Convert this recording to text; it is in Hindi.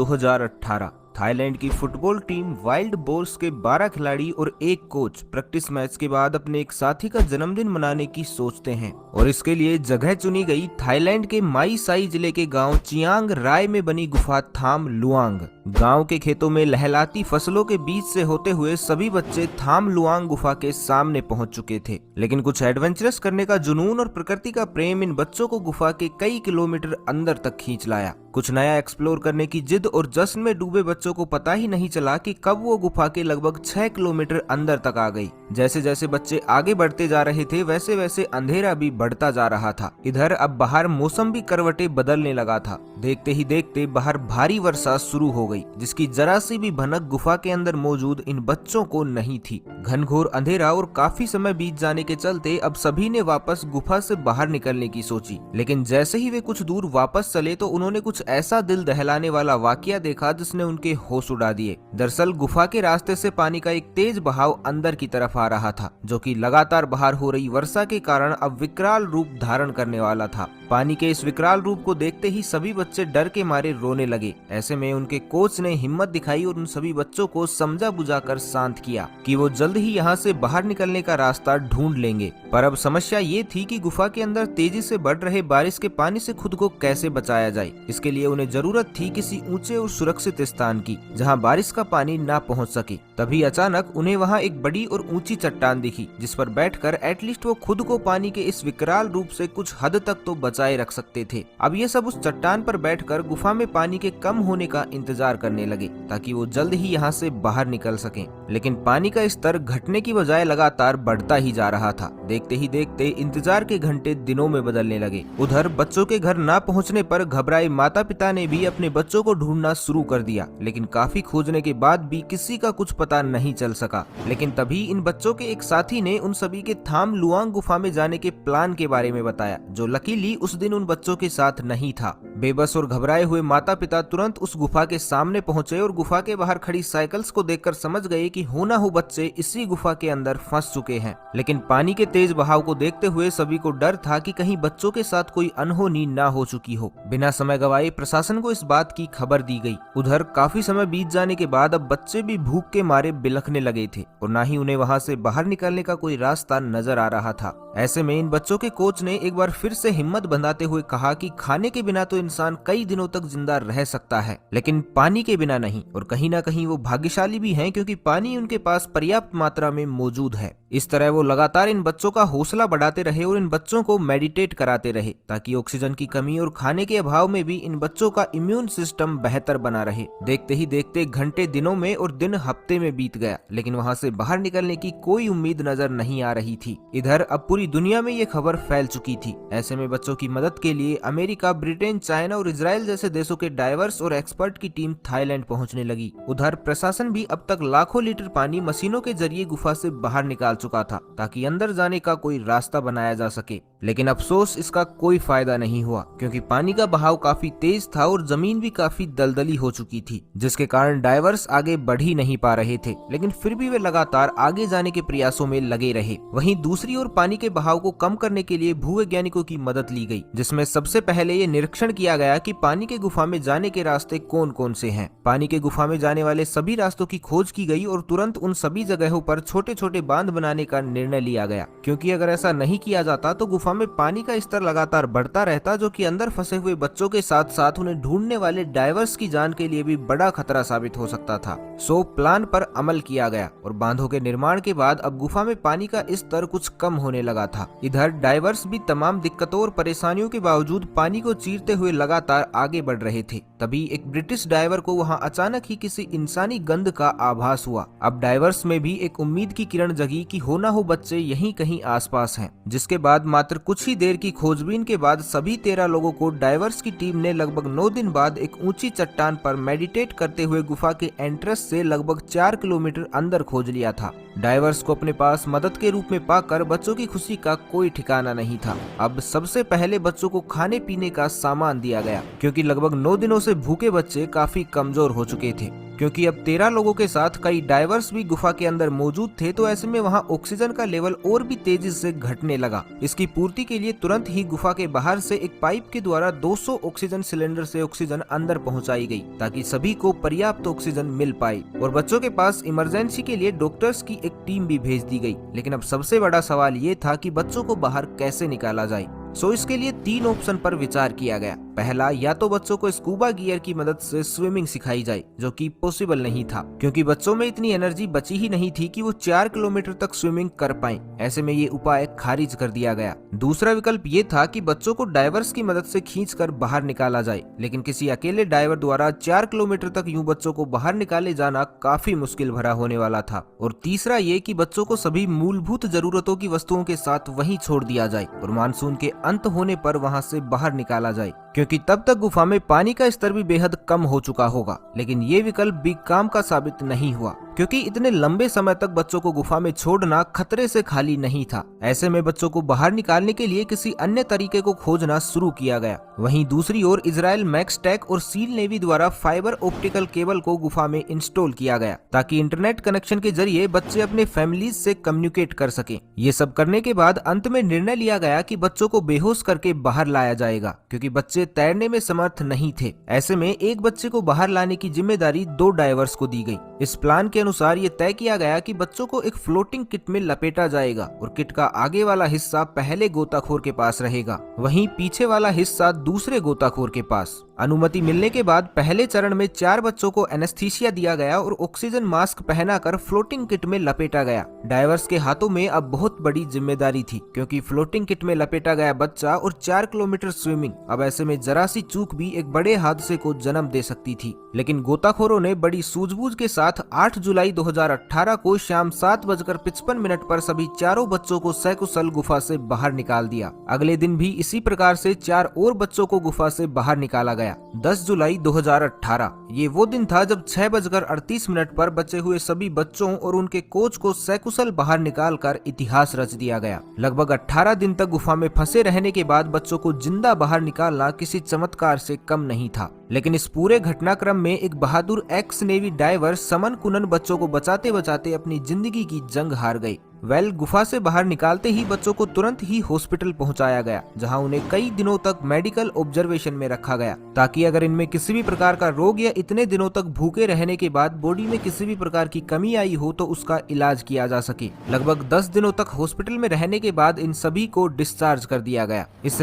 2018 थाईलैंड की फुटबॉल टीम वाइल्ड बोर्स के 12 खिलाड़ी और एक कोच प्रैक्टिस मैच के बाद अपने एक साथी का जन्मदिन मनाने की सोचते हैं और इसके लिए जगह चुनी गई थाईलैंड के माई साई जिले के गांव चियांग राय में बनी गुफा थाम लुआंग। गांव के खेतों में लहलाती फसलों के बीच से होते हुए सभी बच्चे थाम लुआंग गुफा के सामने पहुंच चुके थे, लेकिन कुछ एडवेंचरस करने का जुनून और प्रकृति का प्रेम इन बच्चों को गुफा के कई किलोमीटर अंदर तक खींच लाया। कुछ नया एक्सप्लोर करने की जिद और जश्न में डूबे बच्चों को पता ही नहीं चला कि कब वो गुफा के लगभग 6 किलोमीटर अंदर तक आ गई। जैसे जैसे बच्चे आगे बढ़ते जा रहे थे वैसे वैसे अंधेरा भी बढ़ता जा रहा था। इधर अब बाहर मौसम भी करवटें बदलने लगा था। देखते ही देखते बाहर भारी वर्षा शुरू हो गई, जिसकी जरा सी भी भनक गुफा के अंदर मौजूद इन बच्चों को नहीं थी। घनघोर अंधेरा और काफी समय बीत जाने के चलते अब सभी ने वापस गुफा से बाहर निकलने की सोची, लेकिन जैसे ही वे कुछ दूर वापस चले तो उन्होंने कुछ ऐसा दिल दहलाने वाला वाकया देखा जिसने उनके होश उड़ा दिए। दरअसल गुफा के रास्ते से पानी का एक तेज बहाव अंदर की तरफ आ रहा था, जो कि लगातार बाहर हो रही वर्षा के कारण अब विकराल रूप धारण करने वाला था। पानी के इस विकराल रूप को देखते ही सभी बच्चे डर के मारे रोने लगे। ऐसे में उनके कोच ने हिम्मत दिखाई और उन सभी बच्चों को समझा बुझाकर शांत किया कि वो जल्द ही यहाँ से बाहर निकलने का रास्ता ढूंढ लेंगे। पर अब समस्या ये थी कि गुफा के अंदर तेजी से बढ़ रहे बारिश के पानी से खुद को कैसे बचाया जाए। इसके लिए उन्हें जरूरत थी किसी ऊंचे और सुरक्षित स्थान की, जहाँ बारिश का पानी ना पहुँच सके। तभी अचानक उन्हें वहाँ एक बड़ी और ऊंची चट्टान दिखी, जिस पर बैठकर एटलीस्ट वो खुद को पानी के इस विकराल रूप से कुछ हद तक तो बचाए रख सकते थे। अब ये सब उस चट्टान पर बैठकर गुफा में पानी के कम होने का इंतजार करने लगे, ताकि वो जल्द ही यहाँ से बाहर निकल सकें। लेकिन पानी का स्तर घटने की बजाय लगातार बढ़ता ही जा रहा था। देखते ही देखते इंतजार के घंटे दिनों में बदलने लगे। उधर बच्चों के घर ना पहुँचने पर घबराए माता पिता ने भी अपने बच्चों को ढूंढना शुरू कर दिया, लेकिन काफी खोजने के बाद भी किसी का कुछ पता नहीं चल सका। लेकिन तभी इन बच्चों के एक साथी ने उन सभी के थाम लुआंग गुफा में जाने के प्लान के बारे में बताया, जो लकीली उस दिन उन बच्चों के साथ नहीं था। बेबस और घबराए हुए माता पिता तुरंत उस गुफा के सामने पहुंचे और गुफा के बाहर खड़ी साइकिल्स को देखकर समझ गए कि हो ना हो बच्चे इसी गुफा के अंदर फंस चुके हैं। लेकिन पानी के तेज बहाव को देखते हुए सभी को डर था कि कहीं बच्चों के साथ कोई अनहोनी ना हो चुकी हो। बिना समय गवाए प्रशासन को इस बात की खबर दी गई। उधर काफी समय बीत जाने के बाद अब बच्चे भी भूख के मारे बिलखने लगे थे और ना ही उन्हें वहां से बाहर निकलने का कोई रास्ता नजर आ रहा था। ऐसे में इन बच्चों के कोच ने एक बार फिर से हिम्मत बंधाते हुए कहा कि खाने के बिना तो इंसान कई दिनों तक जिंदा रह सकता है, लेकिन पानी के बिना नहीं। और कहीं ना कहीं वो भाग्यशाली भी हैं, क्योंकि पानी उनके पास पर्याप्त मात्रा में मौजूद है। इस तरह वो लगातार इन बच्चों का हौसला बढ़ाते रहे और इन बच्चों को मेडिटेट कराते रहे, ताकि ऑक्सीजन की कमी और खाने के अभाव में भी इन बच्चों का इम्यून सिस्टम बेहतर बना रहे। देखते ही देखते घंटे दिनों में और दिन हफ्ते में बीत गया, लेकिन वहां से बाहर निकलने की कोई उम्मीद नजर नहीं आ रही थी। इधर अब पूरी दुनिया में ये खबर फैल चुकी थी। ऐसे में बच्चों की मदद के लिए अमेरिका, ब्रिटेन, चाइना और इजराइल जैसे देशों के डाइवर्स और एक्सपर्ट की टीम थाईलैंड पहुंचने लगी। उधर प्रशासन भी अब तक लाखों लीटर पानी मशीनों के जरिए गुफा से बाहर निकाल चुका था, ताकि अंदर जाने का कोई रास्ता बनाया जा सके। लेकिन अफसोस इसका कोई फायदा नहीं हुआ, क्योंकि पानी का बहाव काफी तेज था और जमीन भी काफी दलदली हो चुकी थी, जिसके कारण डाइवर्स आगे बढ़ ही नहीं पा रहे थे। लेकिन फिर भी वे लगातार आगे जाने के प्रयासों में लगे रहे। वहीं दूसरी ओर पानी के बहाव को कम करने के लिए भूवैज्ञानिकों की मदद ली गई, जिसमें सबसे पहले ये निरीक्षण किया गया कि पानी के गुफा में जाने के रास्ते कौन कौन से हैं। पानी के गुफा में जाने वाले सभी रास्तों की खोज की गई और तुरंत उन सभी जगहों पर छोटे छोटे बांध बनाने का निर्णय लिया गया, क्योंकि अगर ऐसा नहीं किया जाता तो गुफा में पानी का स्तर लगातार बढ़ता रहता, जो कि अंदर फंसे हुए बच्चों के साथ साथ उन्हें ढूंढने वाले डाइवर्स की जान के लिए भी बड़ा खतरा साबित हो सकता था। सो प्लान पर अमल किया गया और बांधों के निर्माण के बाद अब गुफा में पानी का स्तर कुछ कम होने लगा था। इधर डाइवर्स भी तमाम दिक्कतों और परेशानियों के बावजूद पानी को चीरते हुए लगातार आगे बढ़ रहे थे। तभी एक ब्रिटिश डाइवर को वहां अचानक ही किसी इंसानी गंध का आभास हुआ। अब डाइवर्स में भी एक उम्मीद की किरण जगी कि हो ना हो बच्चे यहीं कहीं आसपास हैं। जिसके बाद मात्र कुछ ही देर की खोजबीन के बाद सभी 13 लोगों को डाइवर्स की टीम ने लगभग 9 दिन बाद एक ऊंची चट्टान पर मेडिटेट करते हुए गुफा के एंट्रेंस से लगभग 4 किलोमीटर अंदर खोज लिया था। डाइवर्स को अपने पास मदद के रूप में पाकर बच्चों की खुशी का कोई ठिकाना नहीं था। अब सबसे पहले बच्चों को खाने पीने का सामान दिया गया, क्योंकि लगभग 9 दिनों से भूखे बच्चे काफी कमजोर हो चुके थे। क्योंकि अब 13 लोगों के साथ कई डाइवर्स भी गुफा के अंदर मौजूद थे, तो ऐसे में वहाँ ऑक्सीजन का लेवल और भी तेजी से घटने लगा। इसकी पूर्ति के लिए तुरंत ही गुफा के बाहर से एक पाइप के द्वारा 200 ऑक्सीजन सिलेंडर से ऑक्सीजन अंदर पहुंचाई गई, ताकि सभी को पर्याप्त ऑक्सीजन मिल पाए। और बच्चों के पास इमरजेंसी के लिए डॉक्टर्स की एक टीम भी भेज दी गई। लेकिन अब सबसे बड़ा सवाल ये था कि बच्चों को बाहर कैसे निकाला जाए। इसके लिए 3 ऑप्शन पर विचार किया गया। पहला, या तो बच्चों को स्कूबा गियर की मदद से स्विमिंग सिखाई जाए, जो कि पॉसिबल नहीं था, क्योंकि बच्चों में इतनी एनर्जी बची ही नहीं थी कि वो 4 किलोमीटर तक स्विमिंग कर पाएं। ऐसे में ये उपाय खारिज कर दिया गया। दूसरा विकल्प ये था कि बच्चों को डाइवर्स की मदद से खींचकर बाहर निकाला जाए, लेकिन किसी अकेले डाइवर द्वारा 4 किलोमीटर तक यूं बच्चों को बाहर निकाले जाना काफी मुश्किल भरा होने वाला था। और तीसरा ये कि बच्चों को सभी मूलभूत जरूरतों की वस्तुओं के साथ वहीं छोड़ दिया जाए और मानसून के अंत होने पर वहां से बाहर निकाला जाए, क्योंकि तब तक गुफा में पानी का स्तर भी बेहद कम हो चुका होगा। लेकिन ये विकल्प भी काम का साबित नहीं हुआ, क्योंकि इतने लंबे समय तक बच्चों को गुफा में छोड़ना खतरे से खाली नहीं था। ऐसे में बच्चों को बाहर निकालने के लिए किसी अन्य तरीके को खोजना शुरू किया गया। वहीं दूसरी ओर इजराइल मैक्सटेक और सील नेवी द्वारा फाइबर ऑप्टिकल केबल को गुफा में इंस्टॉल किया गया, ताकि इंटरनेट कनेक्शन के जरिए बच्चे अपने फैमिलीज से कम्युनिकेट कर सकें। ये सब करने के बाद अंत में निर्णय लिया गया कि बच्चों को बेहोश करके बाहर लाया जाएगा, क्योंकि बच्चे तैरने में समर्थ नहीं थे। ऐसे में एक बच्चे को बाहर लाने की जिम्मेदारी 2 डाइवर्स को दी गई। इस प्लान के अनुसार ये तय किया गया कि बच्चों को एक फ्लोटिंग किट में लपेटा जाएगा और किट का आगे वाला हिस्सा पहले गोताखोर के पास रहेगा, वहीं पीछे वाला हिस्सा दूसरे गोताखोर के पास। अनुमति मिलने के बाद पहले चरण में 4 बच्चों को एनेस्थीसिया दिया गया और ऑक्सीजन मास्क पहनाकर फ्लोटिंग किट में लपेटा गया। डाइवर्स के हाथों में अब बहुत बड़ी जिम्मेदारी थी, क्योंकि फ्लोटिंग किट में लपेटा गया बच्चा और 4 किलोमीटर स्विमिंग, अब ऐसे में जरा सी चूक भी एक बड़े हादसे को जन्म दे सकती थी। लेकिन गोताखोरों ने बड़ी सूझबूझ के साथ 8 जुलाई 2018 को शाम 7:55 पर सभी 4 बच्चों को सकुशल गुफा से बाहर निकाल दिया। अगले दिन भी इसी प्रकार से 4 और बच्चों को गुफा से बाहर निकाला गया। 10 जुलाई 2018 ये वो दिन था जब 6:38 पर बचे हुए सभी बच्चों और उनके कोच को सकुशल बाहर निकालकर इतिहास रच दिया गया। लगभग 18 दिन तक गुफा में फंसे रहने के बाद बच्चों को जिंदा बाहर निकालना किसी चमत्कार से कम नहीं था। लेकिन इस पूरे घटनाक्रम में एक बहादुर एक्स नेवी डाइवर समन कुनन बच्चों को बचाते बचाते अपनी जिंदगी की जंग हार गई। गुफा से बाहर निकालते ही बच्चों को तुरंत ही हॉस्पिटल पहुंचाया गया, जहां उन्हें कई दिनों तक मेडिकल ऑब्जर्वेशन में रखा गया, ताकि अगर इनमें किसी भी प्रकार का रोग या इतने दिनों तक भूखे रहने के बाद बॉडी में किसी भी प्रकार की कमी आई हो तो उसका इलाज किया जा सके। लगभग 10 दिनों तक हॉस्पिटल में रहने के बाद इन सभी को डिस्चार्ज कर दिया गया। इस